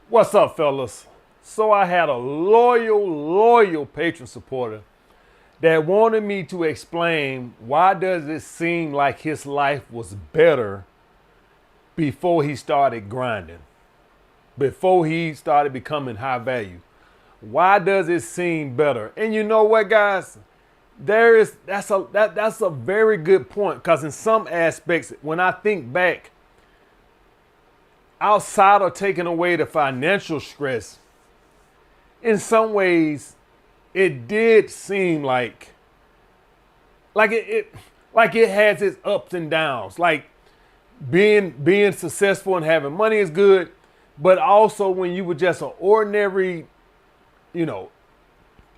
What's up, fellas? So I had a loyal patron supporter that wanted me to explain why does it seem like his life was better before he started grinding, before he started becoming high value. Why does it seem better? And you know what, guys? That's a very good point, because in some aspects, when I think back, outside of taking away the financial stress, in some ways, it did seem like it has its ups and downs. Like being successful and having money is good, but also when you were just an ordinary, you know,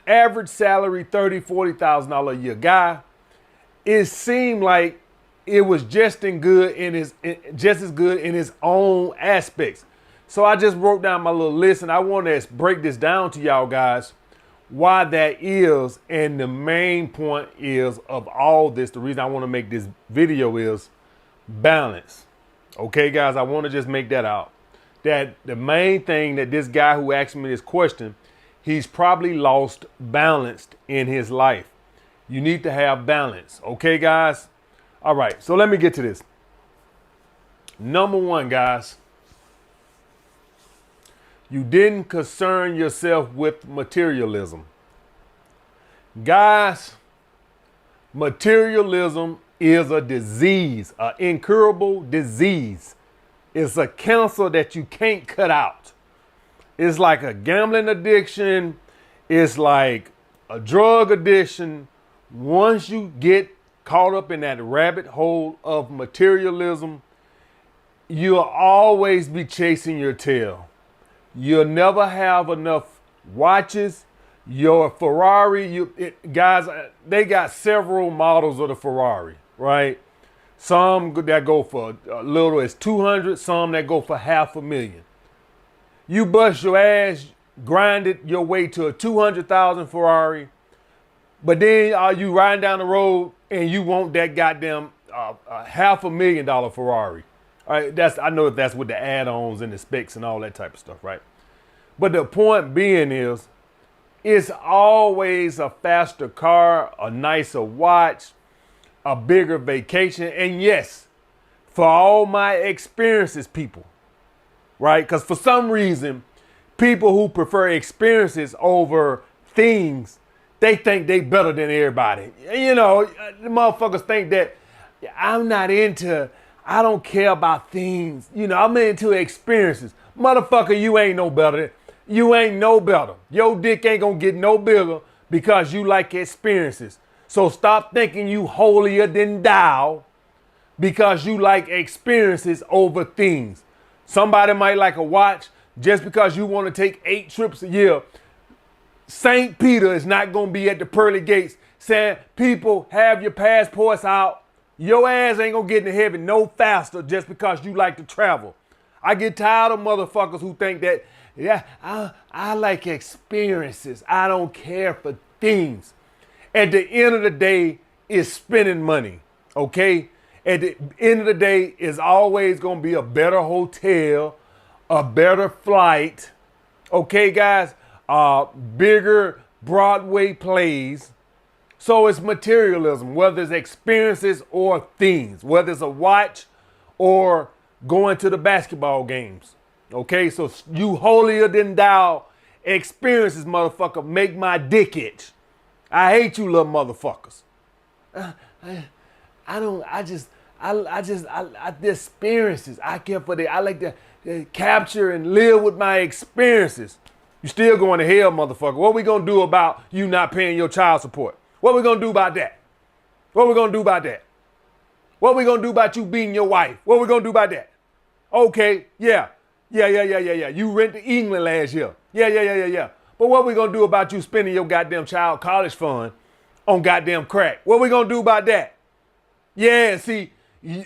average salary, $30,000-$40,000 a year guy, it seemed like it was just as good in its own aspects. So I just wrote down my little list, and I want to break this down to y'all guys why that is. And the main point is of all this, the reason I want to make this video is balance. Okay, guys, I want to just make that out. That the main thing that this guy who asked me this question, he's probably lost balance in his life. You need to have balance. Okay, guys? All right, so let me get to this. Number one, guys, you didn't concern yourself with materialism. Guys, materialism is a disease, an incurable disease. It's a cancer that you can't cut out. It's like a gambling addiction. It's like a drug addiction. Once you get caught up in that rabbit hole of materialism, you'll always be chasing your tail. You'll never have enough watches. Your Ferrari, guys, they got several models of the Ferrari, right? Some that go for a little as 200, some that go for $500,000. You bust your ass, grinded your way to a 200,000 Ferrari, but then are you riding down the road and you want that goddamn $500,000 Ferrari? All right, I know that's with the add-ons and the specs and all that type of stuff, right? But the point being is, it's always a faster car, a nicer watch, a bigger vacation. And yes, for all my experiences, people, right? Because for some reason, people who prefer experiences over things, they think they better than everybody. You know, the motherfuckers think that I don't care about things. You know, I'm into experiences. Motherfucker, you ain't no better. You ain't no better. Your dick ain't gonna get no bigger because you like experiences. So stop thinking you holier than thou because you like experiences over things. Somebody might like a watch just because you want to take 8 trips a year. St. Peter is not going to be at the pearly gates saying, people, have your passports out. Your ass ain't going to get into heaven no faster just because you like to travel. I get tired of motherfuckers who think that, yeah, I like experiences. I don't care for things. At the end of the day, it's spending money, okay? At the end of the day, it's always going to be a better hotel, a better flight, okay, guys? Bigger Broadway plays. So it's materialism, whether it's experiences or things, whether it's a watch or going to the basketball games. Okay, so you holier than thou experiences, motherfucker, make my dick itch. I hate you little motherfuckers. The experiences. I care for I like to capture and live with my experiences. You still going to hell, motherfucker. What we gonna do about you not paying your child support? What we gonna do about that? What we gonna do about that? What we gonna do about you beating your wife? What we gonna do about that? Okay, yeah. You went to England last year. Yeah. But what we gonna do about you spending your goddamn child college fund on goddamn crack? What we gonna do about that? Yeah, see,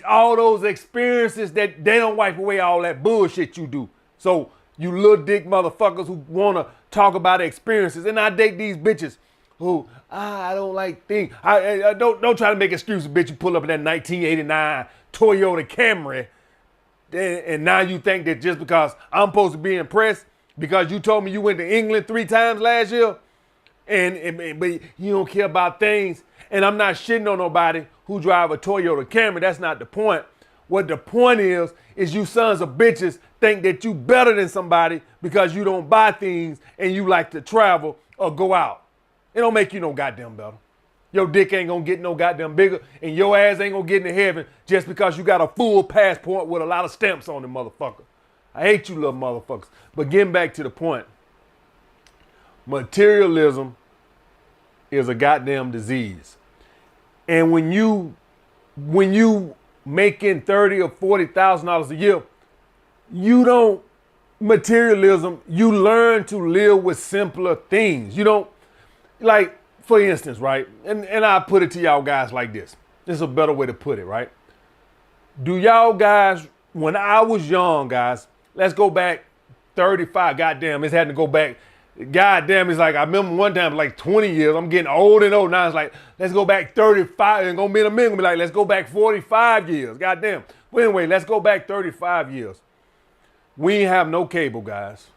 all those experiences that they don't wipe away all that bullshit you do. So you little dick motherfuckers who wanna talk about experiences, and I date these bitches I don't like things. I don't try to make excuses, bitch. You pull up in that 1989 Toyota Camry, and now you think that just because I'm supposed to be impressed because you told me you went to England 3 times last year, but you don't care about things. And I'm not shitting on nobody who drive a Toyota Camry. That's not the point. What the point is you sons of bitches think that you better than somebody because you don't buy things and you like to travel or go out. It don't make you no goddamn better. Your dick ain't gonna get no goddamn bigger and your ass ain't gonna get into heaven just because you got a full passport with a lot of stamps on it, motherfucker. I hate you little motherfuckers. But getting back to the point, materialism is a goddamn disease. And when you making $30,000 or $40,000 a year, you don't materialism. You learn to live with simpler things. You don't like, for instance, right? And I put it to y'all guys like this. This is a better way to put it, right? Do y'all guys, when I was young, guys, let's go back 35. Goddamn, it's had to go back. Goddamn, it's like, I remember one time, like 20 years, I'm getting old and old. Now it's like, let's go back 35, and gonna be in a minute, gonna be like, let's go back 45 years. Goddamn. Well, anyway, let's go back 35 years. We ain't have no cable, guys.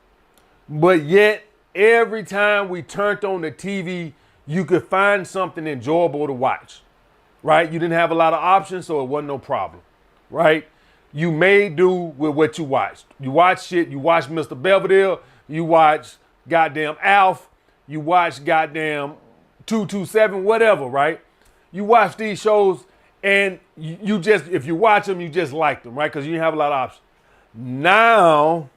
But yet, every time we turned on the TV, you could find something enjoyable to watch, right? You didn't have a lot of options, so it wasn't no problem, right? You made do with what you watched. You watch shit, you watch Mr. Belvedere, you watch goddamn Alf, you watch goddamn 227, whatever, right? You watch these shows and you just, if you watch them, you just like them, right? Because you didn't have a lot of options. Now,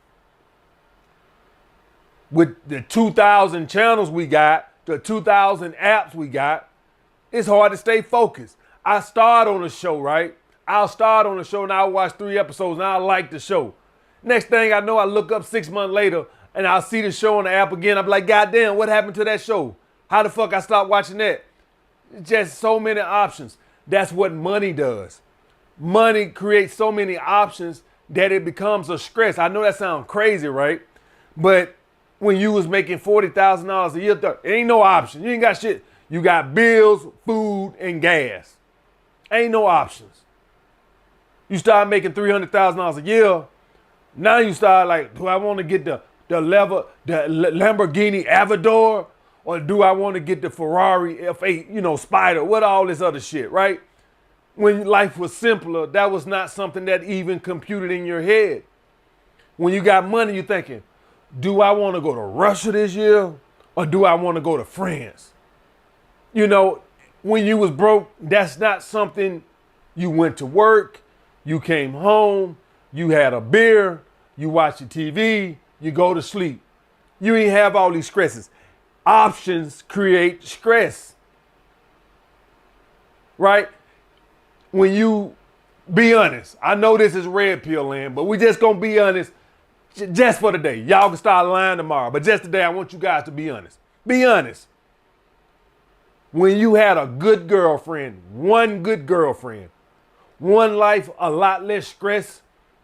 with the 2,000 channels we got, the 2,000 apps we got, it's hard to stay focused. I start on a show, right? I'll start on a show and I'll watch 3 episodes and I like the show. Next thing I know, I look up 6 months later and I'll see the show on the app again. I'm like, God damn, what happened to that show? How the fuck I stopped watching that? Just so many options. That's what money does. Money creates so many options that it becomes a stress. I know that sounds crazy, right? But when you was making $40,000 a year, there ain't no option. You ain't got shit. You got bills, food, and gas. Ain't no options. You start making $300,000 a year. Now you start like, do I want to get the Lamborghini Aventador, or do I want to get the Ferrari F8, Spider, what all this other shit, right? When life was simpler, that was not something that even computed in your head. When you got money, you're thinking, do I want to go to Russia this year, or do I want to go to France? When you was broke, that's not something. You went to work, you came home, you had a beer, you watch the TV, you go to sleep. You ain't have all these stresses. Options create stress, right? When you be honest, I know this is red pill land, but we just gonna be honest just for today. Y'all can start lying tomorrow, but just today I want you guys to be honest. Be honest. When you had a good girlfriend, one good girlfriend, one life, a lot less stress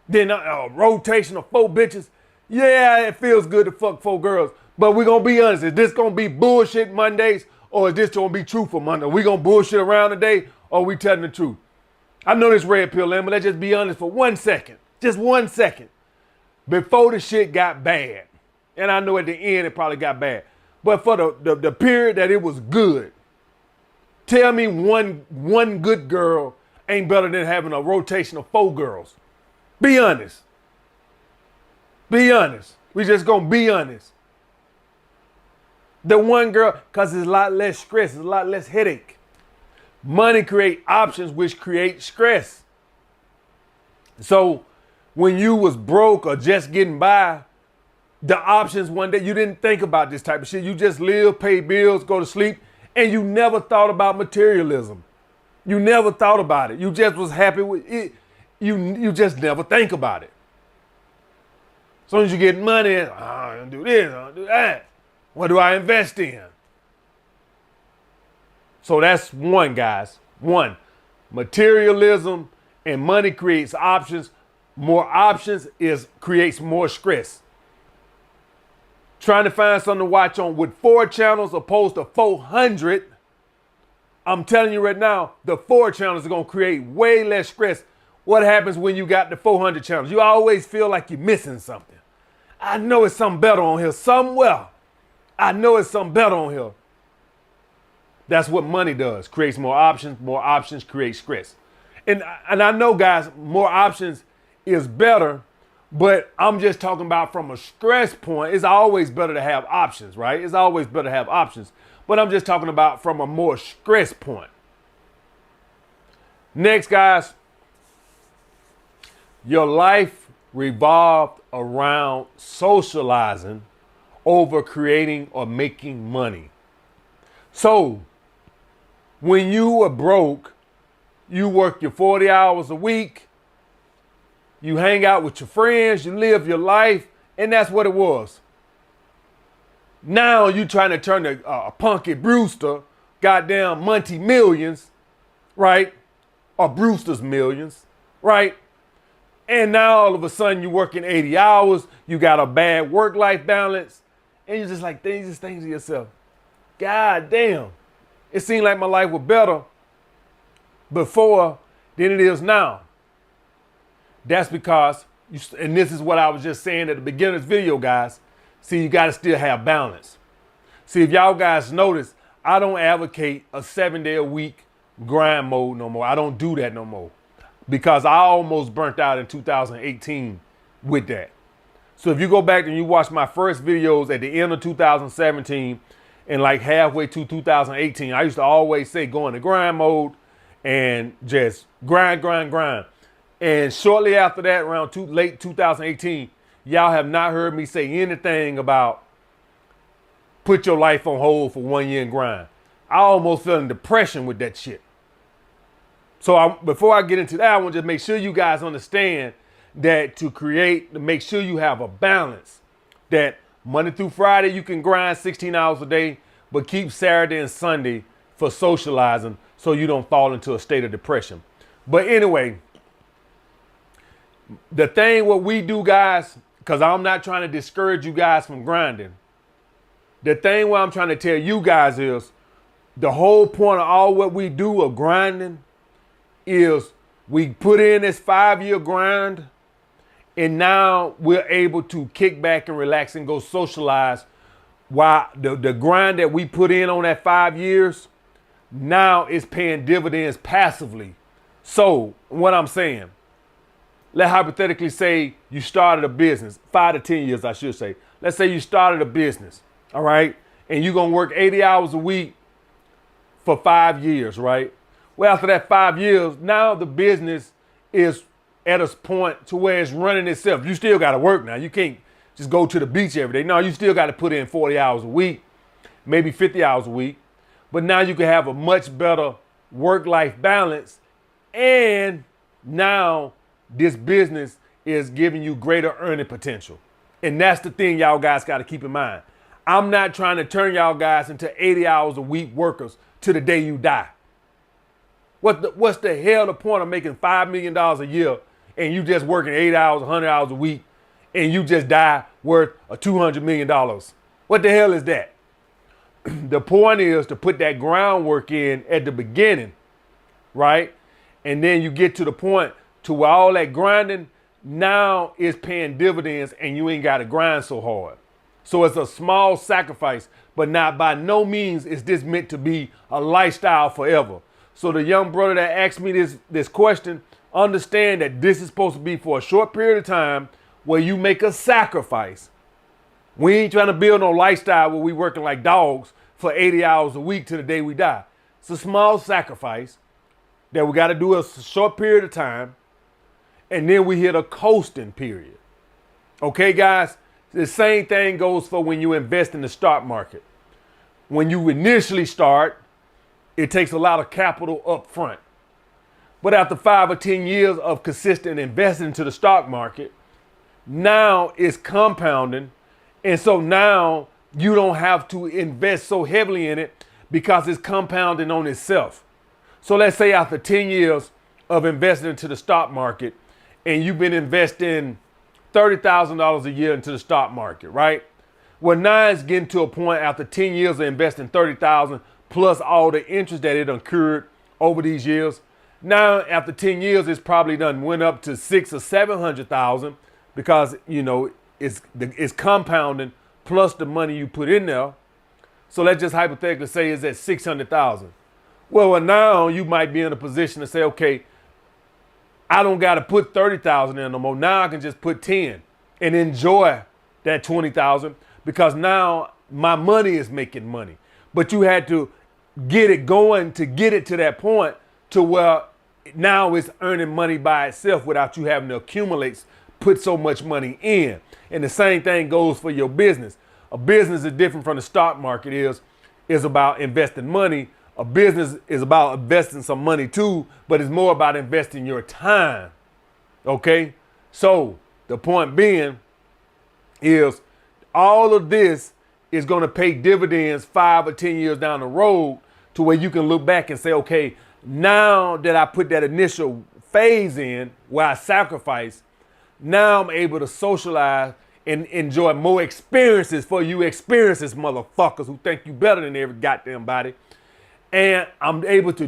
than a rotation of 4 bitches, yeah, it feels good to fuck 4 girls. But we're going to be honest. Is this going to be bullshit Mondays, or is this going to be truthful Monday? We going to bullshit around today, or we telling the truth? I know this red pill land, but let's just be honest for 1 second. Just 1 second. Before the shit got bad. And I know at the end it probably got bad. But for the period that it was good, tell me one good girl ain't better than having a rotation of 4 girls. Be honest. Be honest. We just gonna be honest. The one girl, because it's a lot less stress, it's a lot less headache. Money create options, which create stress. So when you was broke or just getting by, the options one day, you didn't think about this type of shit. You just live, pay bills, go to sleep, and you never thought about materialism. You never thought about it. You just was happy with it. You just never think about it. As soon as you get money, I don't do this, I don't do that. What do I invest in? So that's one, guys. One, materialism and money creates options. More options creates more stress. trying to find something to watch on with 4 channels opposed to 400, I'm telling you right now, the 4 channels are going to create way less stress. What happens when you got the 400 channels? You always feel like you're missing something. I know it's something better on here somewhere. I know it's something better on here. That's what money does. Creates more options. More options create stress. And I know, guys, more options is better, but I'm just talking about from a stress point. It's always better to have options, right? It's always better to have options. But I'm just talking about from a more stress point. Next, guys, your life revolved around socializing over creating or making money. So when you were broke, you work your 40 hours a week, you hang out with your friends, you live your life, and that's what it was. Now you trying to turn a Punky Brewster, goddamn Monty Millions, right? Or Brewster's Millions, right? And now all of a sudden you're working 80 hours, you got a bad work-life balance, and you're just like, you just think to yourself, God damn, it seemed like my life was better before than it is now. That's because, and this is what I was just saying at the beginning of this video, guys. See, you got to still have balance. See, if y'all guys notice, I don't advocate a 7-day-a-week grind mode no more. I don't do that no more because I almost burnt out in 2018 with that. So if you go back and you watch my first videos at the end of 2017 and like halfway to 2018, I used to always say go into grind mode and just grind. And shortly after that, around late 2018, y'all have not heard me say anything about put your life on hold for 1 year and grind. I almost fell in depression with that shit. So before I get into that, I want to just make sure you guys understand that to make sure you have a balance, that Monday through Friday, you can grind 16 hours a day, but keep Saturday and Sunday for socializing so you don't fall into a state of depression. But anyway, the thing what we do, guys, because I'm not trying to discourage you guys from grinding. The thing what I'm trying to tell you guys is the whole point of all what we do of grinding is we put in this 5-year grind and now we're able to kick back and relax and go socialize while the grind that we put in on that 5 years now is paying dividends passively. So what I'm saying, let's hypothetically say you started a business, 5 to 10 years, I should say. Let's say you started a business, all right? And you're going to work 80 hours a week for 5 years, right? Well, after that 5 years, now the business is at a point to where it's running itself. You still got to work now. You can't just go to the beach every day. No, you still got to put in 40 hours a week, maybe 50 hours a week. But now you can have a much better work-life balance. And now this business is giving you greater earning potential. And that's the thing y'all guys got to keep in mind. I'm not trying to turn y'all guys into 80 hours a week workers to the day you die. What's the hell the point of making $5 million a year and you just working 8 hours, 100 hours a week and you just die worth $200 million? What the hell is that? The point is to put that groundwork in at the beginning, right? And then you get to the point to where all that grinding now is paying dividends and you ain't got to grind so hard. So it's a small sacrifice, but not by no means is this meant to be a lifestyle forever. So the young brother that asked me this question, understand that this is supposed to be for a short period of time where you make a sacrifice. We ain't trying to build no lifestyle where we working like dogs for 80 hours a week to the day we die. It's a small sacrifice that we got to do a short period of time. And then we hit a coasting period. Okay, guys? The same thing goes for when you invest in the stock market. When you initially start, it takes a lot of capital up front. But after 5 or 10 years of consistent investing into the stock market, now it's compounding. And so now you don't have to invest so heavily in it because it's compounding on itself. So let's say after 10 years of investing into the stock market and you've been investing $30,000 a year into the stock market, right? Well, now it's getting to a point after 10 years of investing 30,000 plus all the interest that it incurred over these years. Now, after 10 years, it's probably done went up to 600,000 or 700,000 because it's compounding plus the money you put in there. So let's just hypothetically say it's at 600,000. Well, now you might be in a position to say, okay, I don't got to put 30,000 in no more. Now I can just put 10 and enjoy that 20,000 because now my money is making money. But you had to get it going to get it to that point to where now it's earning money by itself without you having to accumulate, put so much money in. And the same thing goes for your business. A business is different from the stock market is about investing money. A business is about investing some money too, but it's more about investing your time. Okay? So the point being is all of this is going to pay dividends 5 or 10 years down the road to where you can look back and say, okay, now that I put that initial phase in where I sacrifice, now I'm able to socialize and enjoy more experiences for you experiences motherfuckers who think you better than every goddamn body. And I'm able to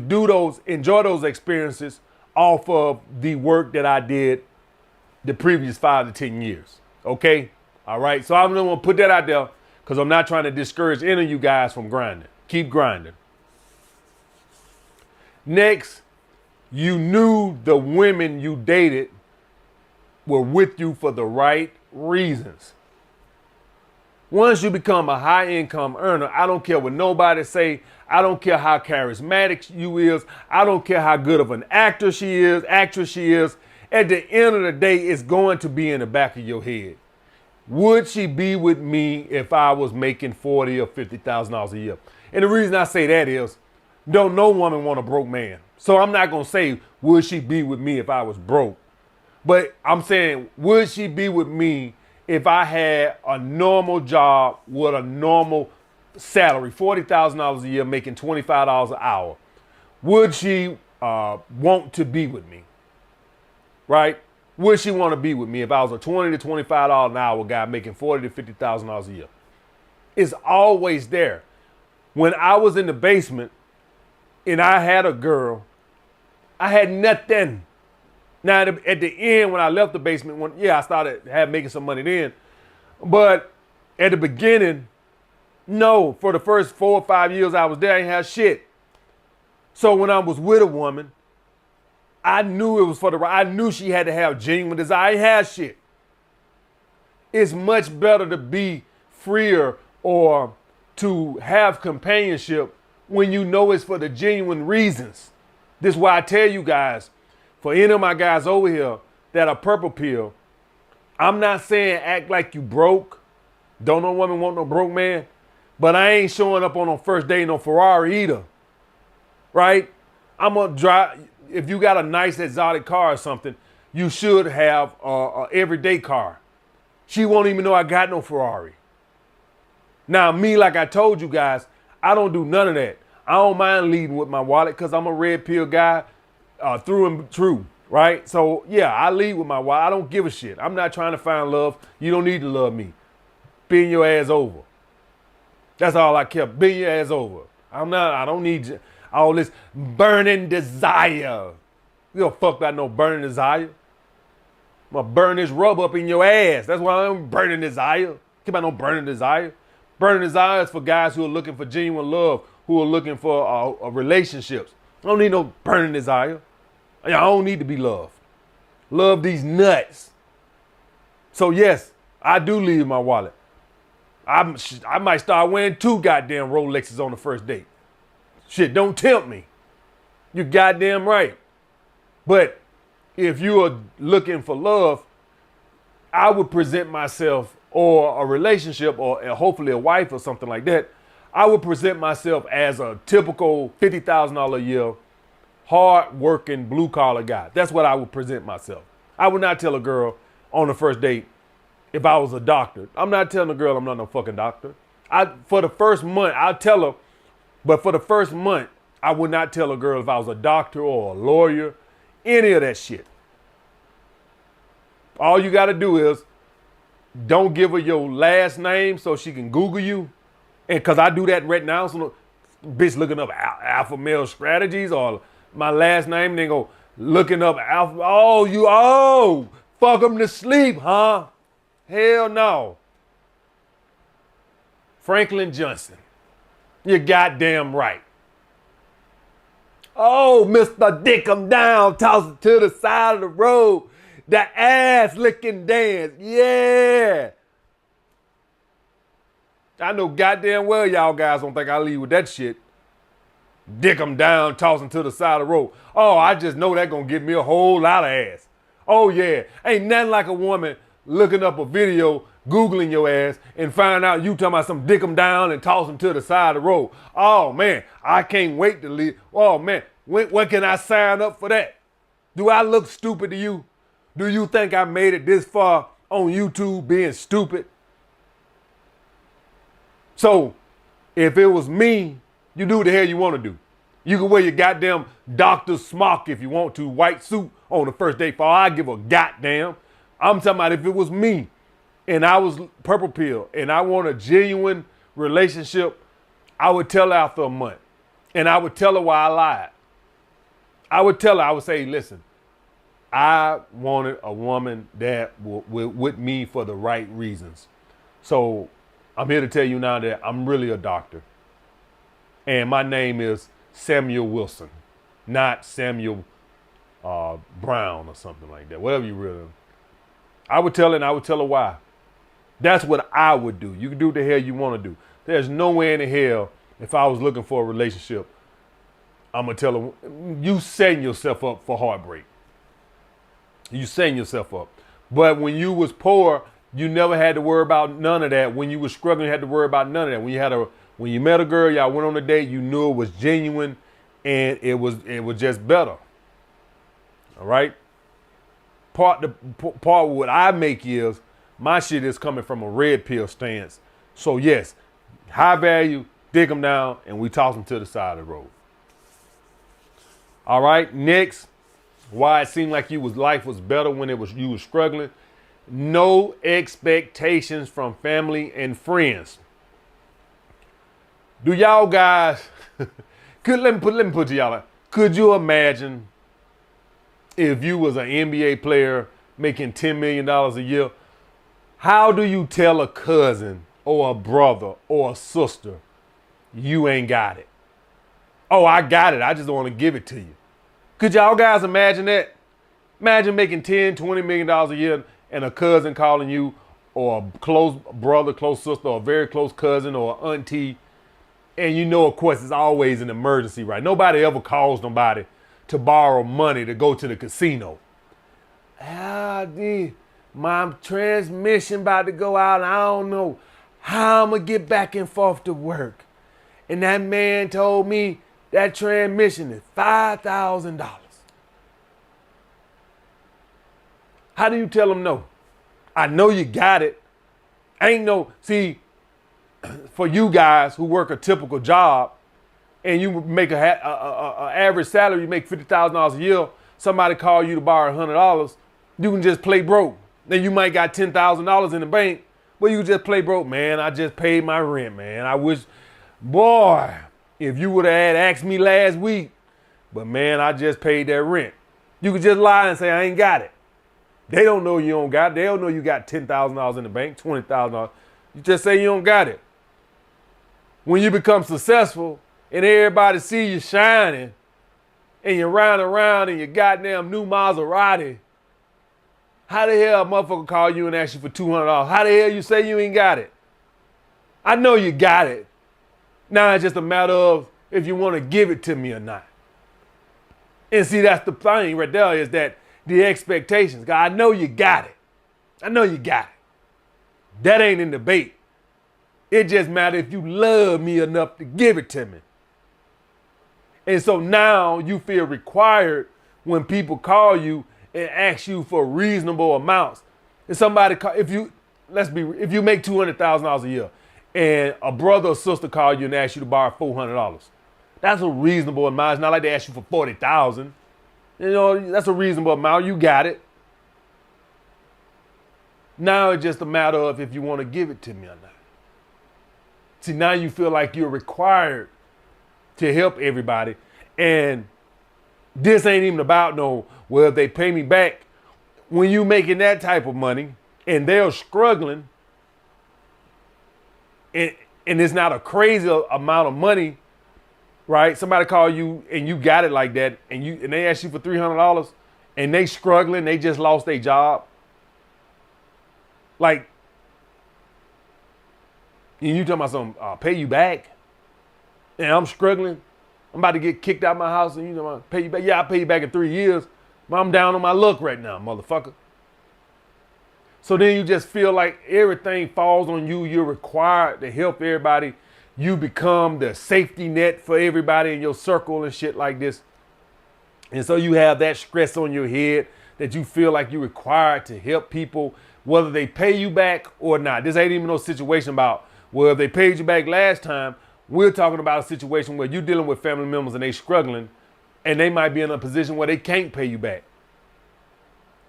enjoy those experiences off of the work that I did the previous 5 to 10 years. Okay? All right. So I'm going to put that out there because I'm not trying to discourage any of you guys from grinding. Keep grinding. Next, you knew the women you dated were with you for the right reasons. Once you become a high income earner, I don't care what nobody say. I don't care how charismatic you is. I don't care how good of an actress she is. At the end of the day, it's going to be in the back of your head. Would she be with me if I was making $40,000 or $50,000 a year? And the reason I say that is, don't no woman want a broke man. So I'm not going to say, would she be with me if I was broke? But I'm saying, would she be with me if I had a normal job with a normal salary, $40,000 a year, making $25 an hour? Would she want to be with me? Right? Would she want to be with me if I was a $20 to $25 an hour guy making $40,000 to $50,000 a year? It's always there. When I was in the basement and I had a girl, I had nothing. Now, at the end, when I left the basement, I started making some money then. But at the beginning, no, for the first 4 or 5 years I was there, I ain't had shit. So when I was with a woman, I knew it was for the right. I knew she had to have genuine desire. I ain't had shit. It's much better to be freer or to have companionship when you know it's for the genuine reasons. This is why I tell you guys, for any of my guys over here that are purple pill, I'm not saying act like you broke. Don't no woman want no broke man. But I ain't showing up on a first date no Ferrari either. Right? I'm going to drive. If you got a nice exotic car or something, you should have a everyday car. She won't even know I got no Ferrari. Now, me, like I told you guys, I don't do none of that. I don't mind leading with my wallet because I'm a red pill guy through and through, right? So, yeah, I lead with my wallet. I don't give a shit. I'm not trying to find love. You don't need to love me. Bend your ass over. That's all I care. Bend your ass over. I don't need all this burning desire. You don't fuck about no burning desire. I'm going to burn this rub up in your ass. That's why I'm burning desire. Keep about no burning desire. Burning desire is for guys who are looking for genuine love, who are looking for relationships. I don't need no burning desire. I don't need to be loved. Love these nuts. So yes, I do leave my wallet. I might start wearing 2 goddamn Rolexes on the first date. Shit, don't tempt me. You're goddamn right. But if you are looking for love, I would present myself, or a relationship, or hopefully a wife or something like that, I would present myself as a typical $50,000 a year, hard-working, blue-collar guy. That's what I would present myself. I would not tell a girl on the first date if I was a doctor. I'm not telling a girl I'm not no fucking doctor. For the first month, I'll tell her, but for the first month, I would not tell a girl if I was a doctor or a lawyer, any of that shit. All you got to do is don't give her your last name so she can Google you. And because I do that right now, so bitch looking up alpha male strategies or my last name, they go looking up alpha. Fuck them to sleep, huh? Hell no. Franklin Johnson, you're goddamn right. Oh, Mr. Dick 'em down, toss it to the side of the road. The ass licking dance, yeah. I know goddamn well y'all guys don't think I leave with that shit. Dick 'em down, tossing to the side of the road. Oh, I just know that gonna give me a whole lot of ass. Oh yeah, ain't nothing like a woman looking up a video, Googling your ass, and find out you talking about some dick 'em down and toss them to the side of the road. Oh man, I can't wait to leave. Oh man, when can I sign up for that? Do I look stupid to you? Do you think I made it this far on YouTube being stupid? So, if it was me, you do what the hell you want to do. You can wear your goddamn doctor smock if you want to, white suit on the first date for all I give a goddamn. I'm talking about if it was me and I was purple pill and I want a genuine relationship, I would tell her after a month. And I would tell her why I lied. I would tell her, I would say, listen, I wanted a woman that with me for the right reasons. So I'm here to tell you now that I'm really a doctor. And my name is Samuel Wilson, not Samuel Brown or something like that. Whatever you really. I would tell her and I would tell her why. That's what I would do. You can do what the hell you want to do. There's nowhere in the hell if I was looking for a relationship, I'm going to tell her, you setting yourself up for heartbreak. You setting yourself up. But when you was poor, you never had to worry about none of that. When you was struggling, you had to worry about none of that. When you met a girl, y'all went on a date, you knew it was genuine and it was just better. All right? Part what I make is my shit is coming from a red pill stance. So yes, high value, dig them down, and we toss them to the side of the road. All right, next, why it seemed like life was better when you was struggling. No expectations from family and friends. Do y'all guys, let me put to y'all, could you imagine if you was an NBA player making $10 million a year? How do you tell a cousin or a brother or a sister you ain't got it? Oh, I got it. I just don't want to give it to you. Could y'all guys imagine that? Imagine making $10, $20 million a year and a cousin calling you, or a close brother, close sister, or a very close cousin or auntie. And you know, of course, it's always an emergency, right? Nobody ever calls nobody to borrow money to go to the casino. My transmission about to go out. And I don't know how I'm going to get back and forth to work. And that man told me that transmission is $5,000. How do you tell him no? I know you got it. See, for you guys who work a typical job and you make a average salary, you make $50,000 a year, somebody call you to borrow $100, you can just play broke. Then you might got $10,000 in the bank, but you can just play broke. Man, I just paid my rent, man. I wish, boy, if you would have asked me last week, but man, I just paid that rent. You could just lie and say, I ain't got it. They don't know you don't got it. They don't know you got $10,000 in the bank, $20,000. You just say you don't got it. When you become successful and everybody see you shining and you're riding around in your goddamn new Maserati, how the hell a motherfucker call you and ask you for $200? How the hell you say you ain't got it? I know you got it. Now it's just a matter of if you want to give it to me or not. And see, that's the thing right there, is that the expectations. God, I know you got it. I know you got it. That ain't in debate. It just matters if you love me enough to give it to me. And so now you feel required when people call you and ask you for reasonable amounts. If somebody if you make $200,000 a year and a brother or sister call you and ask you to borrow $400, that's a reasonable amount. It's not like they ask you for $40,000. You know, that's a reasonable amount. You got it. Now it's just a matter of if you want to give it to me or not. See, now you feel like you're required to help everybody. And this ain't even about no, well, if they pay me back. When you making that type of money and they're struggling, and it's not a crazy amount of money, right? Somebody call you and you got it like that, and they ask you for $300 and they struggling, they just lost their job. Like, and you talking about something, I'll pay you back, and I'm struggling. I'm about to get kicked out of my house, and I'll pay you back. Yeah, I'll pay you back in 3 years, but I'm down on my luck right now, motherfucker. So then you just feel like everything falls on you. You're required to help everybody. You become the safety net for everybody in your circle and shit like this. And so you have that stress on your head that you feel like you're required to help people, whether they pay you back or not. This ain't even no situation about, well, if they paid you back last time. We're talking about a situation where you're dealing with family members and they struggling, and they might be in a position where they can't pay you back.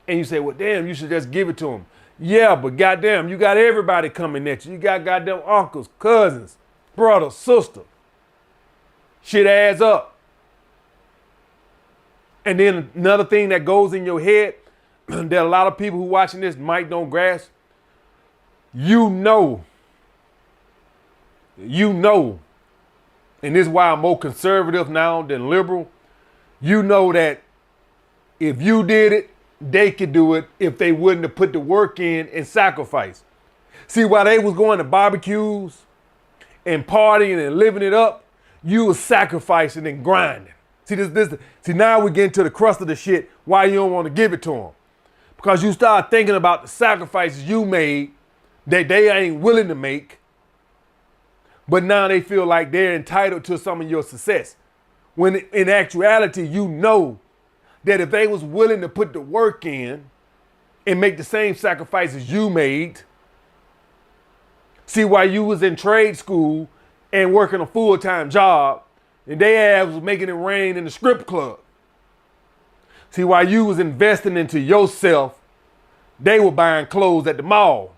And you say, well, damn, you should just give it to them. Yeah, but goddamn, you got everybody coming at you. You got goddamn uncles, cousins, brother, sister. Shit adds up. And then another thing that goes in your head that a lot of people who watching this might don't grasp, you know, and this is why I'm more conservative now than liberal. You know that if you did it, they could do it if they wouldn't have put the work in and sacrifice. See, while they was going to barbecues and partying and living it up, you was sacrificing and grinding. See, now we get into the crust of the shit why you don't want to give it to them. Because you start thinking about the sacrifices you made that they ain't willing to make, but now they feel like they're entitled to some of your success. When in actuality, you know that if they was willing to put the work in and make the same sacrifices you made, see, while you was in trade school and working a full-time job, and they ass was making it rain in the strip club. See, while you was investing into yourself, they were buying clothes at the mall.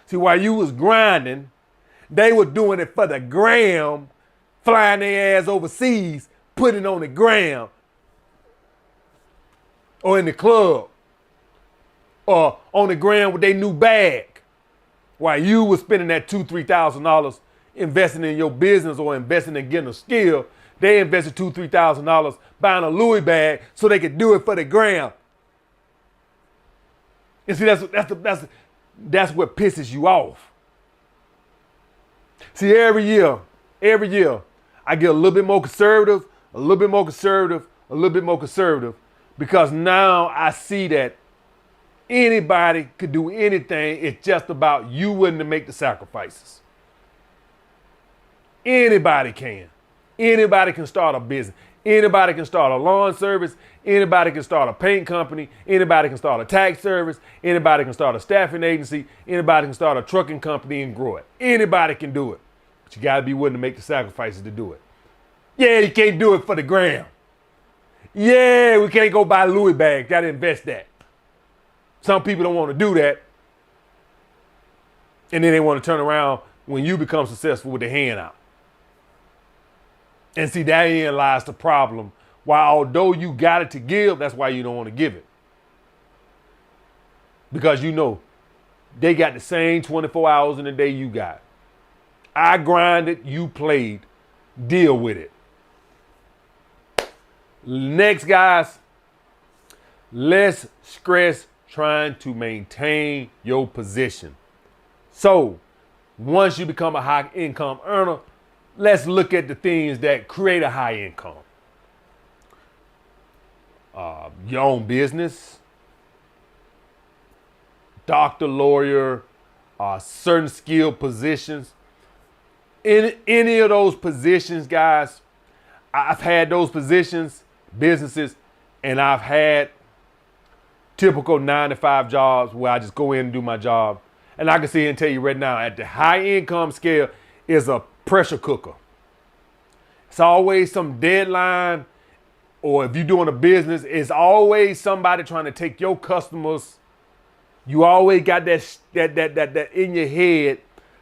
See, while you was grinding, they were doing it for the gram, flying their ass overseas, putting it on the gram, or in the club, or on the gram with their new bag. While you was spending that $2,000-$3,000 investing in your business or investing in getting a skill, they invested $2,000-$3,000 buying a Louis bag so they could do it for the gram. And see, that's what pisses you off. See, every year, I get a little bit more conservative, because now I see that anybody could do anything. It's just about you willing to make the sacrifices. Anybody can. Anybody can start a business. Anybody can start a lawn service. Anybody can start a paint company. Anybody can start a tax service. Anybody can start a staffing agency. Anybody can start a trucking company and grow it. Anybody can do it. But you got to be willing to make the sacrifices to do it. Yeah, you can't do it for the gram. Yeah, we can't go buy Louis bags. Got to invest that. Some people don't want to do that. And then they want to turn around when you become successful with the hand out. And see, therein lies the problem. Why, although you got it to give, that's why you don't want to give it. Because you know, they got the same 24 hours in a day you got. I grinded, you played. Deal with it. Next, guys, less stress trying to maintain your position. So, once you become a high income earner, let's look at the things that create a high income. Your own business, doctor, lawyer, certain skilled positions. In any of those positions, guys, I've had those positions, businesses, and I've had typical 9-to-5 jobs where I just go in and do my job. And I can see and tell you right now, at the high income scale is a pressure cooker. It's always some deadline, or if you're doing a business, it's always somebody trying to take your customers You always got that in your head.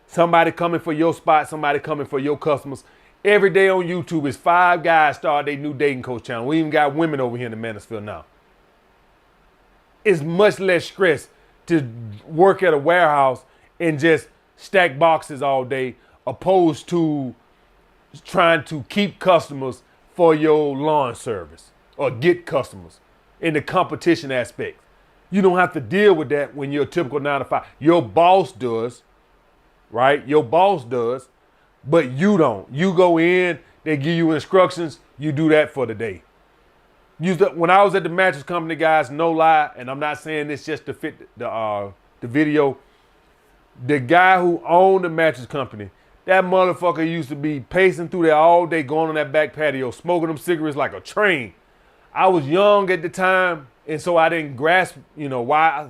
Somebody coming for your spot, somebody coming for your customers. Every day on YouTube is 5 guys start their new dating coach channel. We even got women over here in the Mansfield now. It's much less stress to work at a warehouse and just stack boxes all day, opposed to trying to keep customers for your lawn service or get customers in the competition aspect. You don't have to deal with that when you're a typical 9 to 5. Your boss does, right? Your boss does, but you don't. You go in, they give you instructions, you do that for the day. When I was at the mattress company, guys, no lie, and I'm not saying this just to fit the video, the guy who owned the mattress company, that motherfucker used to be pacing through there all day, going on that back patio, smoking them cigarettes like a train. I was young at the time, and so I didn't grasp, why.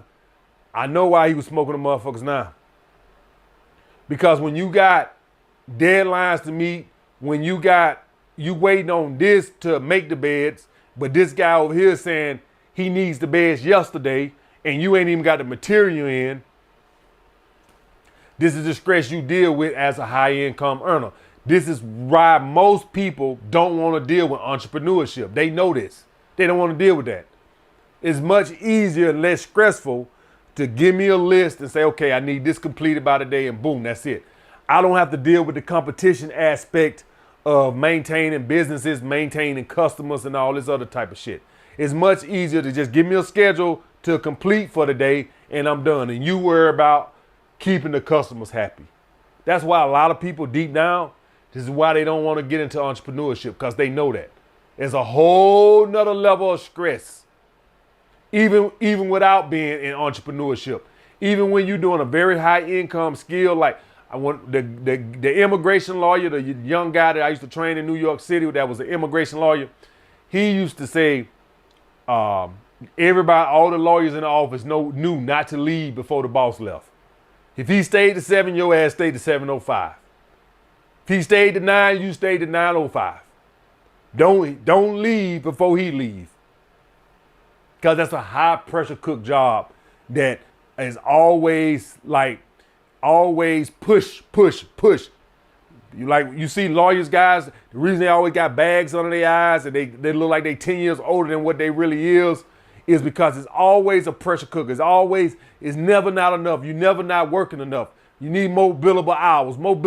I know why he was smoking them motherfuckers now. Because when you got deadlines to meet, when you waiting on this to make the beds, but this guy over here saying he needs the beds yesterday, and you ain't even got the material in, this is the stress you deal with as a high-income earner. This is why most people don't want to deal with entrepreneurship. They know this. They don't want to deal with that. It's much easier and less stressful to give me a list and say, okay, I need this completed by today, and boom, that's it. I don't have to deal with the competition aspect of maintaining businesses, maintaining customers, and all this other type of shit. It's much easier to just give me a schedule to complete for the day, and I'm done. And you worry about keeping the customers happy. That's why a lot of people deep down, this is why they don't want to get into entrepreneurship, because they know that. There's a whole nother level of stress, even without being in entrepreneurship. Even when you're doing a very high income skill, like I want the immigration lawyer, the young guy that I used to train in New York City that was an immigration lawyer, he used to say, everybody, all the lawyers in the office knew not to leave before the boss left. If he stayed to 7, your ass stayed to 7:05. If he stayed to 9, you stayed to 9:05. Don't leave before he leave. Because that's a high pressure cook job that is always push. You see lawyers, guys, the reason they always got bags under their eyes and they look like they 10 years older than what they really is because it's always a pressure cooker. It's never not enough. You're never not working enough. You need more billable hours, work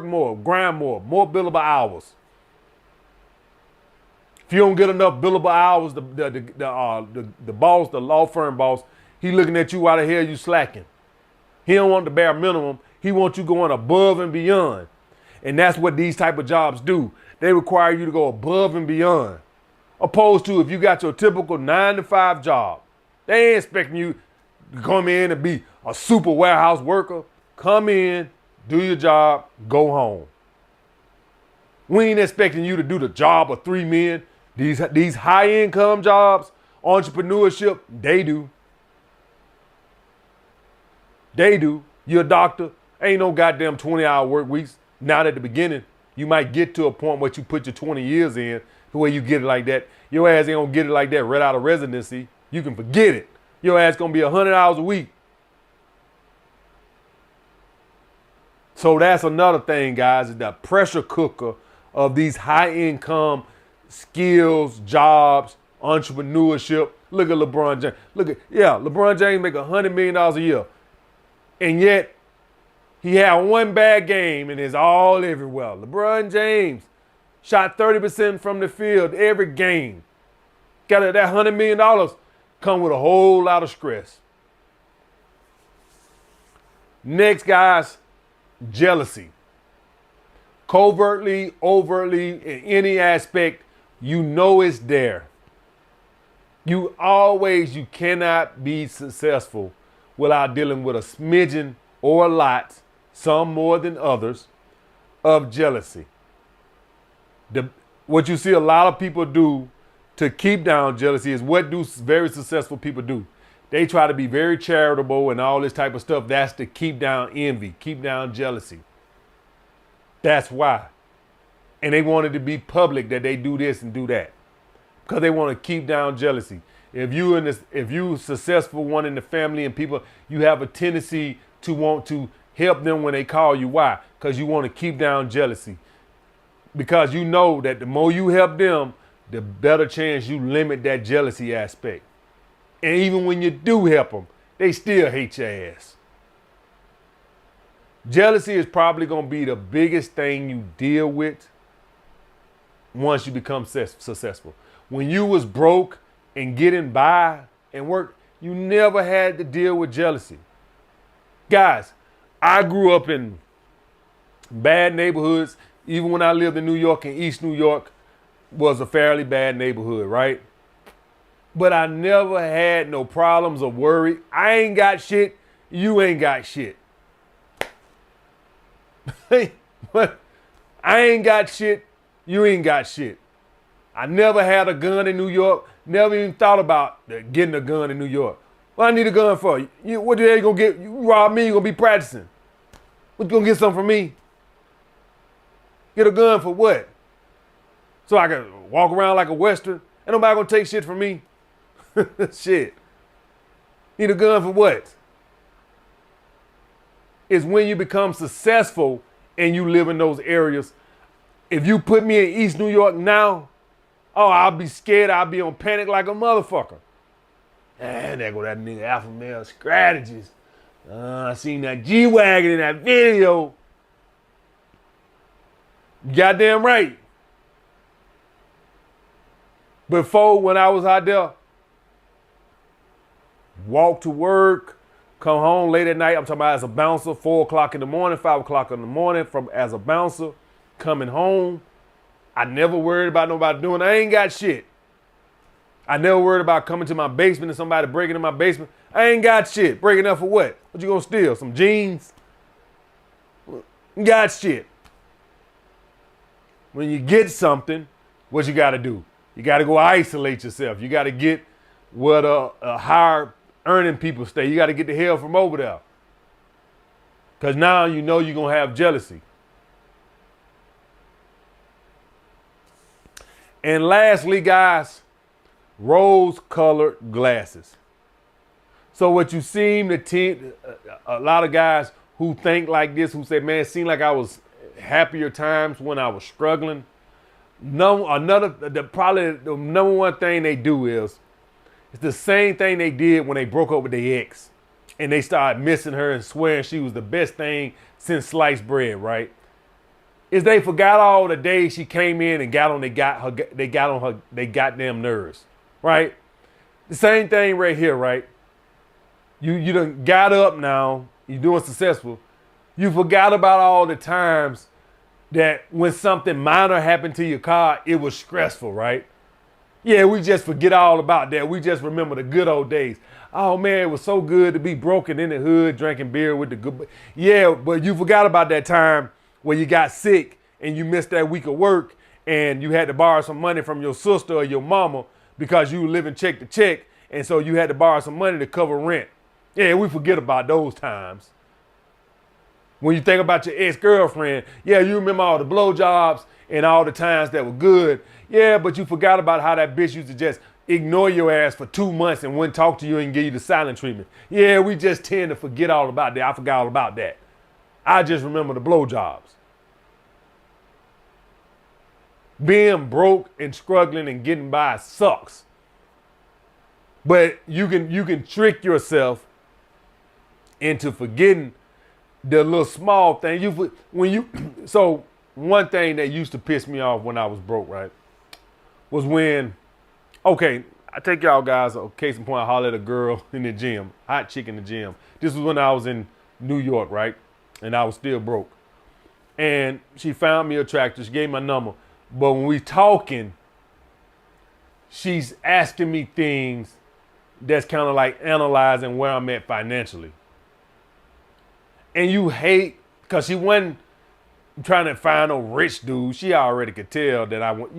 more, grind more billable hours. If you don't get enough billable hours, the boss, the law firm boss, he looking at you while the hell you slacking. He don't want the bare minimum. He wants you going above and beyond. And that's what these type of jobs do. They require you to go above and beyond. Opposed to if you got your typical 9 to 5 job, they ain't expecting you to come in and be a super warehouse worker. Come in, do your job, go home. We ain't expecting you to do the job of 3 men. These high income jobs, entrepreneurship, they do. They do. You're a doctor. Ain't no goddamn 20-hour work weeks. Not at the beginning. You might get to a point where you put your 20 years in the way you get it like that. Your ass ain't gonna get it like that right out of residency. You can forget it. Your ass gonna be 100 hours a week. So that's another thing, guys, is the pressure cooker of these high income skills, jobs, entrepreneurship. Look at LeBron James. LeBron James make $100 million a year. And yet, he had one bad game and it's all everywhere. LeBron James shot 30% from the field every game. Got that $100 million come with a whole lot of stress. Next, guys, jealousy. Covertly, overtly, in any aspect, you know it's there. You cannot be successful without dealing with a smidgen or a lot, some more than others, of jealousy. What you see a lot of people do to keep down jealousy is what do very successful people do. They try to be very charitable and all this type of stuff. That's to keep down envy, keep down jealousy. That's why. And they want it to be public that they do this and do that because they want to keep down jealousy. If you successful one in the family and people, you have a tendency to want to help them when they call you. Why? Because you want to keep down jealousy. Because you know that the more you help them, the better chance you limit that jealousy aspect. And even when you do help them, they still hate your ass. Jealousy is probably going to be the biggest thing you deal with once you become successful. When you was broke and getting by and work, you never had to deal with jealousy. Guys, I grew up in bad neighborhoods. Even when I lived in New York, and East New York was a fairly bad neighborhood, right? But I never had no problems or worry. I ain't got shit. You ain't got shit. But I ain't got shit. You ain't got shit. I never had a gun in New York. Never even thought about getting a gun in New York. What I need a gun for? What the hell you gonna get? You rob me, you gonna be practicing. What, you gonna get something from me? Get a gun for what? So I can walk around like a Western? Ain't nobody gonna take shit from me. Shit. Need a gun for what? It's when you become successful and you live in those areas. If you put me in East New York now, oh, I'll be scared. I'll be on panic like a motherfucker. And there go that nigga Alpha Male Strategist. I seen that G-Wagon in that video. Goddamn right. Before, when I was out there, walk to work, come home late at night. I'm talking about as a bouncer, 4 o'clock in the morning, 5 o'clock in the morning, as a bouncer, coming home. I never worried about nobody doing. I ain't got shit. I never worried about coming to my basement and somebody breaking in my basement. I ain't got shit. Breaking up for what? What you gonna steal? Some jeans? Got shit. When you get something, what you gotta do? You gotta go isolate yourself. You gotta get where the higher earning people stay. You gotta get the hell from over there. Because now you know you're gonna have jealousy. And lastly, guys, rose-colored glasses. So what you seem to a lot of guys who think like this, who say, man, it seemed like I was happier times when I was struggling. Probably the number one thing they do is, it's the same thing they did when they broke up with their ex and they started missing her and swearing she was the best thing since sliced bread, right? Is they forgot all the days she came in and got on they goddamn nerves, right? The same thing right here, right? You done got up now, you're doing successful. You forgot about all the times that when something minor happened to your car, it was stressful, right? Yeah, we just forget all about that. We just remember the good old days. Oh man, it was so good to be broken in the hood, drinking beer with the good. Yeah, but you forgot about that time where you got sick and you missed that week of work and you had to borrow some money from your sister or your mama because you were living check to check, and so you had to borrow some money to cover rent. Yeah, we forget about those times. When you think about your ex-girlfriend, yeah, you remember all the blowjobs and all the times that were good. Yeah, but you forgot about how that bitch used to just ignore your ass for 2 months and wouldn't talk to you and give you the silent treatment. Yeah, we just tend to forget all about that. I forgot all about that. I just remember the blowjobs. Being broke and struggling and getting by sucks. But you can trick yourself into forgetting the little small thing. So one thing that used to piss me off when I was broke, right, was when, okay, I take y'all guys, a case in point, I holler at a girl in the gym, hot chick in the gym. This was when I was in New York, right, and I was still broke. And she found me attractive. She gave me my number. But when we talking, she's asking me things that's kind of like analyzing where I'm at financially. And you hate, because she wasn't trying to find a rich dude. She already could tell that I want,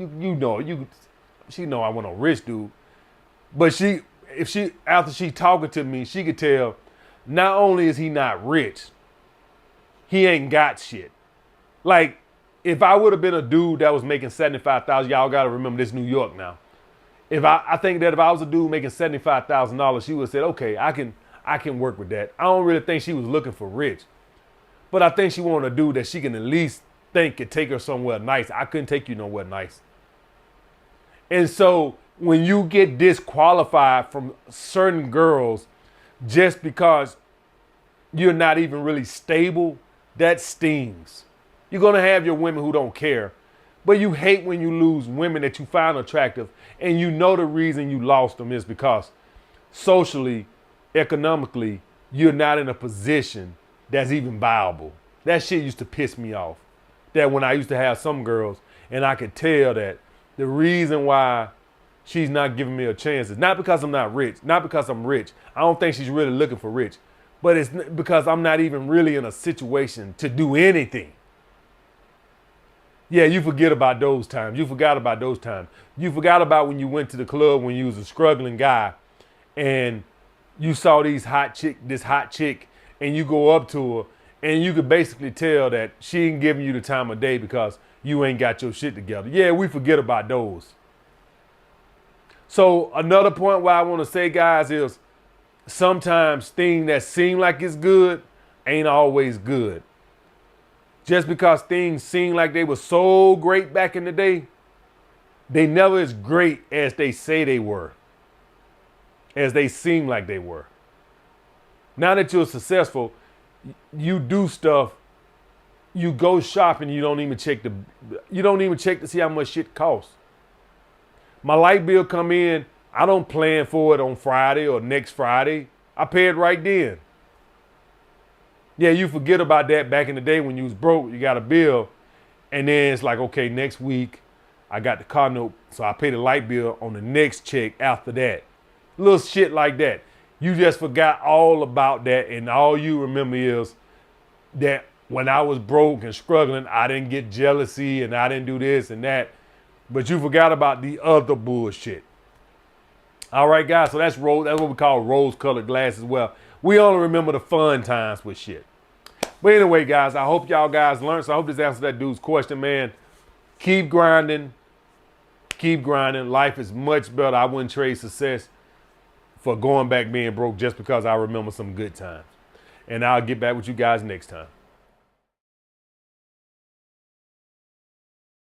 she know I want a rich dude. But after she talking to me, she could tell not only is he not rich, he ain't got shit. Like, if I would have been a dude that was making $75,000, y'all got to remember this New York now. I think that if I was a dude making $75,000, she would have said, okay, I can work with that. I don't really think she was looking for rich, but I think she wanted a dude that she can at least think could take her somewhere nice. I couldn't take you nowhere nice. And so when you get disqualified from certain girls just because you're not even really stable, that stings. You're going to have your women who don't care, but you hate when you lose women that you find attractive and you know the reason you lost them is because socially, economically, you're not in a position that's even viable. That shit used to piss me off. That when I used to have some girls and I could tell that the reason why she's not giving me a chance is not because I'm not rich, not because I'm rich. I don't think she's really looking for rich, but it's because I'm not even really in a situation to do anything. Yeah, you forget about those times. You forgot about those times. You forgot about when you went to the club when you was a struggling guy and you saw this hot chick, and you go up to her and you could basically tell that she ain't giving you the time of day because you ain't got your shit together. Yeah, we forget about those. So another point where I want to say, guys, is sometimes things that seem like it's good ain't always good. Just because things seem like they were so great back in the day, they never as great as they say they were, as they seem like they were. Now that you're successful, you do stuff, you go shopping, you don't even check to see how much shit costs. My light bill come in, I don't plan for it on Friday or next Friday. I pay it right then. Yeah, you forget about that back in the day when you was broke, you got a bill, and then it's like, okay, next week I got the car note, so I pay the light bill on the next check after that. Little shit like that. You just forgot all about that, and all you remember is that when I was broke and struggling, I didn't get jealousy and I didn't do this and that, but you forgot about the other bullshit. All right, guys, so that's what we call rose-colored glasses. Well, we only remember the fun times with shit. But anyway, guys, I hope y'all guys learned. So I hope this answered that dude's question, man. Keep grinding. Keep grinding. Life is much better. I wouldn't trade success for going back being broke just because I remember some good times. And I'll get back with you guys next time.